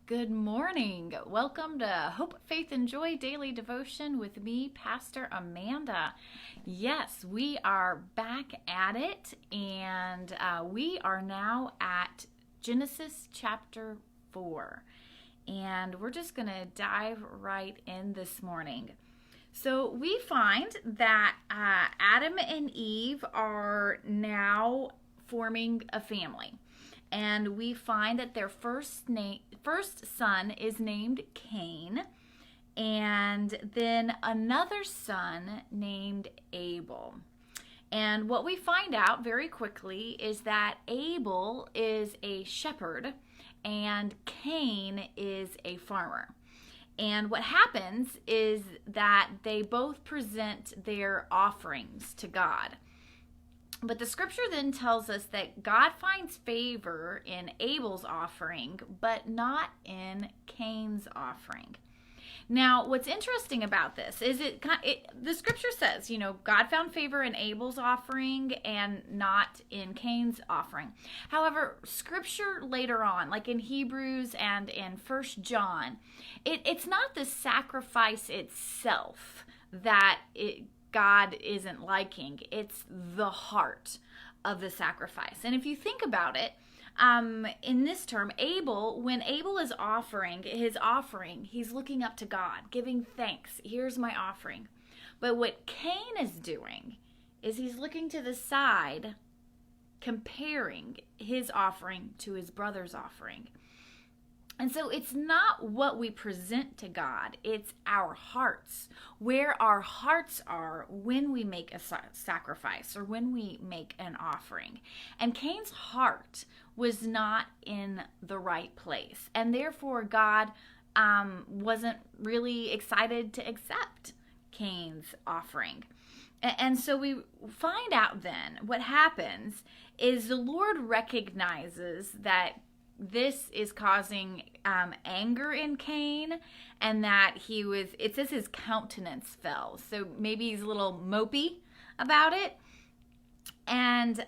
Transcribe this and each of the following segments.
Good morning. Welcome to Hope, Faith, and Joy Daily Devotion with me, Pastor Amanda. Yes, we are back at it, and we are now at Genesis chapter 4. And we're just going to dive right in this morning. So we find that Adam and Eve are now forming a family. And we find that their first son is named Cain, and then another son named Abel. And what we find out very quickly is that Abel is a shepherd and Cain is a farmer. And what happens is that they both present their offerings to God. But the scripture then tells us that God finds favor in Abel's offering, but not in Cain's offering. Now, what's interesting about this is the scripture says, God found favor in Abel's offering and not in Cain's offering. However, scripture later on, like in Hebrews and in 1 John, it's not the sacrifice itself that God isn't liking. It's the heart of the sacrifice. And if you think about it, in this term, Abel, when Abel is offering his offering, he's looking up to God, giving thanks. Here's my offering. But what Cain is doing is he's looking to the side, comparing his offering to his brother's offering. And so it's not what we present to God, it's our hearts, where our hearts are when we make a sacrifice or when we make an offering. And Cain's heart was not in the right place, and therefore God wasn't really excited to accept Cain's offering. And so we find out then what happens is the Lord recognizes that this is causing anger in Cain, and that it says his countenance fell. So maybe he's a little mopey about it. And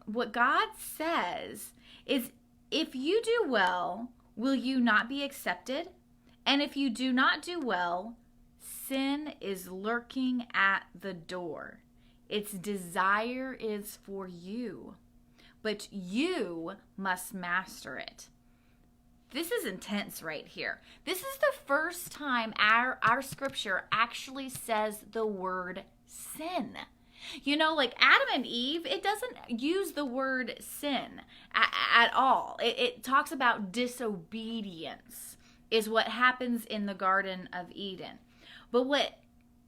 what God says is, if you do well, will you not be accepted? And if you do not do well, sin is lurking at the door. Its desire is for you, but you must master it. This is intense right here. This is the first time our scripture actually says the word sin. Like Adam and Eve, it doesn't use the word sin at all. It talks about disobedience is what happens in the Garden of Eden. But what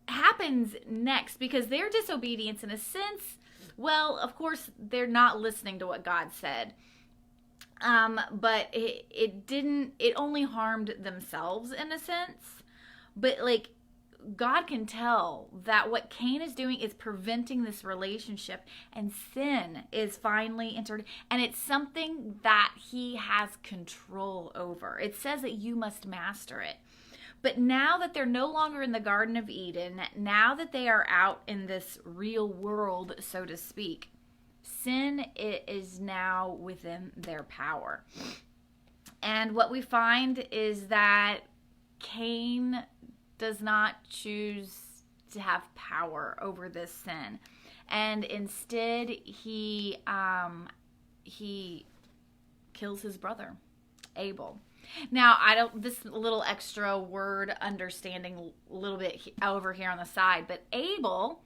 happens next, because their disobedience in a sense, well, of course, they're not listening to what God said. But it only harmed themselves in a sense. But God can tell that what Cain is doing is preventing this relationship, and sin is finally entered, and it's something that he has control over. It says that you must master it. But now that they're no longer in the Garden of Eden, now that they are out in this real world, so to speak, sin is now within their power. And what we find is that Cain does not choose to have power over this sin. And instead, he kills his brother, Abel. Now, this little extra word understanding a little bit over here on the side, but Abel,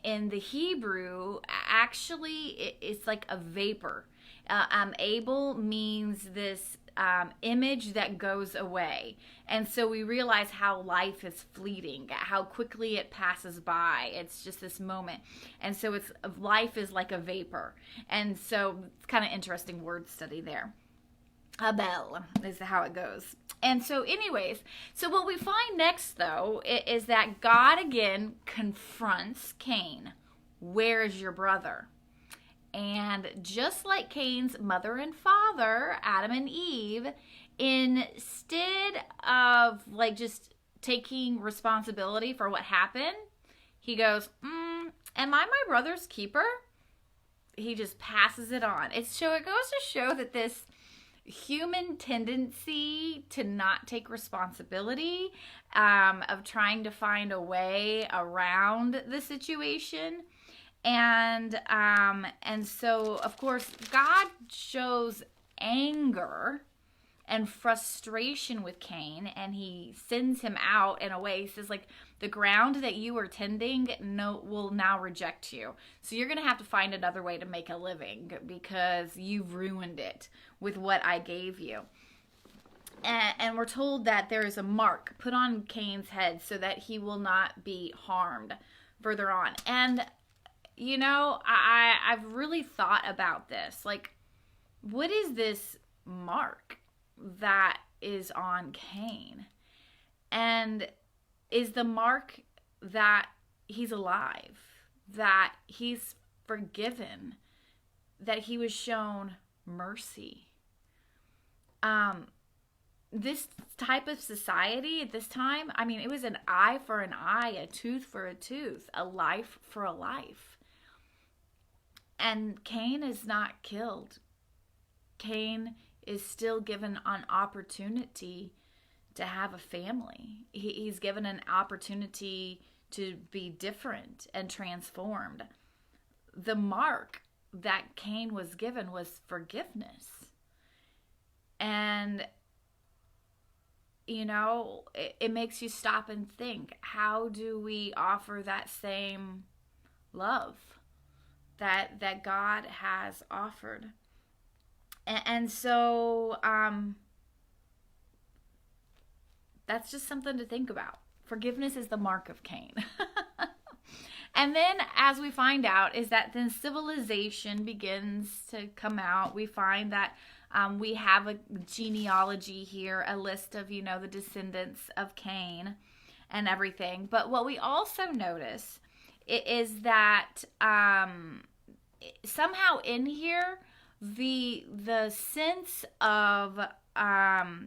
in the Hebrew, actually, it's like a vapor. Abel means this image that goes away. And so we realize how life is fleeting, how quickly it passes by. It's just this moment. And so life is like a vapor. And so it's kind of interesting word study there. Abel is how it goes. And so anyways, so what we find next though is that God again confronts Cain. Where is your brother? And just like Cain's mother and father, Adam and Eve, instead of just taking responsibility for what happened, he goes, am I my brother's keeper? He just passes it on. It goes to show that this human tendency to not take responsibility, of trying to find a way around the situation. And so, of course, God shows anger and frustration with Cain, and he sends him out in a way. He says, like, the ground that you are tending will now reject you. So you're going to have to find another way to make a living because you've ruined it with what I gave you. And we're told that there is a mark put on Cain's head so that he will not be harmed further on. And, you know, I've really thought about this. Like, what is this mark that is on Cain? And is the mark that he's alive, that he's forgiven, that he was shown mercy? This type of society at this time, I mean, it was an eye for an eye, a tooth for a tooth, a life for a life. And Cain is not killed. Cain is still given an opportunity to have a family. He's given an opportunity to be different and transformed. The mark that Cain was given was forgiveness. And, you know, it makes you stop and think, how do we offer that same love that God has offered? And so that's just something to think about. Forgiveness is the mark of Cain. And then, as we find out, is that then civilization begins to come out. We find that we have a genealogy here, a list of, you know, the descendants of Cain and everything. But what we also notice is that somehow in here, the sense of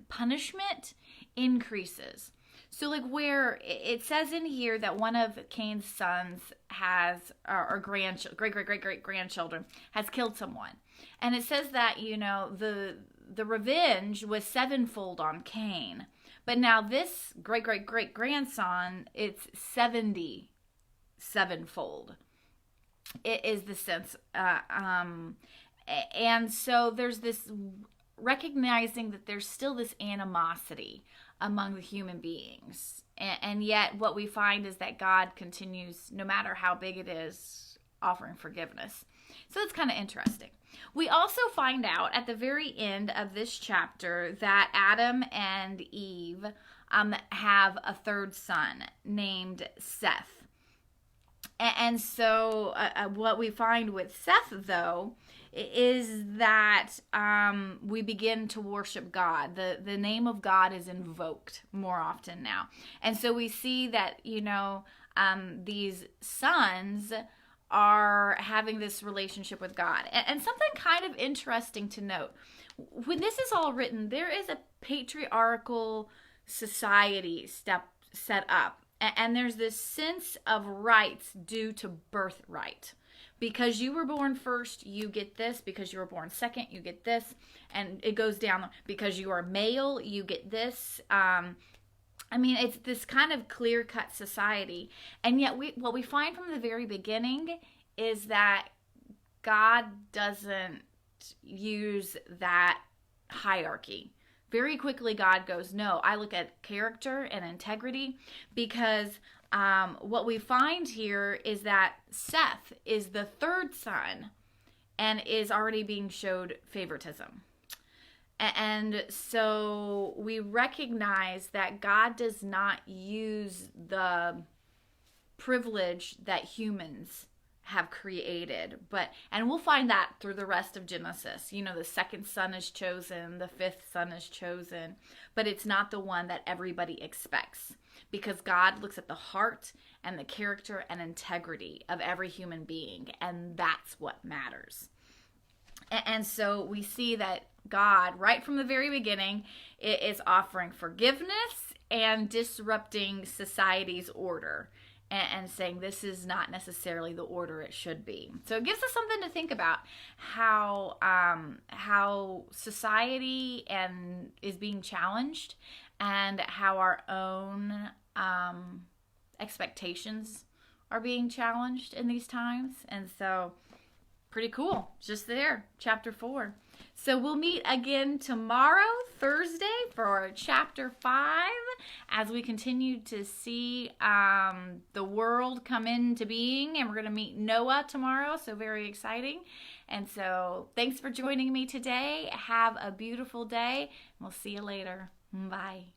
punishment increases. So, like, where it says in here that one of Cain's sons has, or great grandchildren, has killed someone, and it says that, you know, the revenge was sevenfold on Cain, but now this great grandson, it's 70 sevenfold. It is the sense, and so there's this recognizing that there's still this animosity among the human beings. And yet what we find is that God continues, no matter how big it is, offering forgiveness. So it's kind of interesting. We also find out at the very end of this chapter that Adam and Eve have a third son named Seth. And so what we find with Seth, though, is that we begin to worship God. The name of God is invoked more often now. And so we see that, you know, these sons are having this relationship with God. And something kind of interesting to note, when this is all written, there is a patriarchal society set up. And there's this sense of rights due to birthright. Because you were born first, you get this. Because you were born second, you get this. And it goes down. Because you are male, you get this. I mean, it's this kind of clear-cut society. And yet, what we find from the very beginning is that God doesn't use that hierarchy. Very quickly, God goes, no, I look at character and integrity, because what we find here is that Seth is the third son and is already being showed favoritism. And so we recognize that God does not use the privilege that humans have created, and we'll find that through the rest of Genesis. You know, the second son is chosen, the fifth son is chosen, but it's not the one that everybody expects, because God looks at the heart and the character and integrity of every human being, and that's what matters. And so we see that God, right from the very beginning, is offering forgiveness and disrupting society's order. and saying this is not necessarily the order it should be. So it gives us something to think about how society is being challenged, and how our own expectations are being challenged in these times. And so pretty cool. Just there, chapter 4. So we'll meet again tomorrow, Thursday, for chapter 5, as we continue to see the world come into being. And we're going to meet Noah tomorrow, so very exciting. And so thanks for joining me today. Have a beautiful day. We'll see you later. Bye.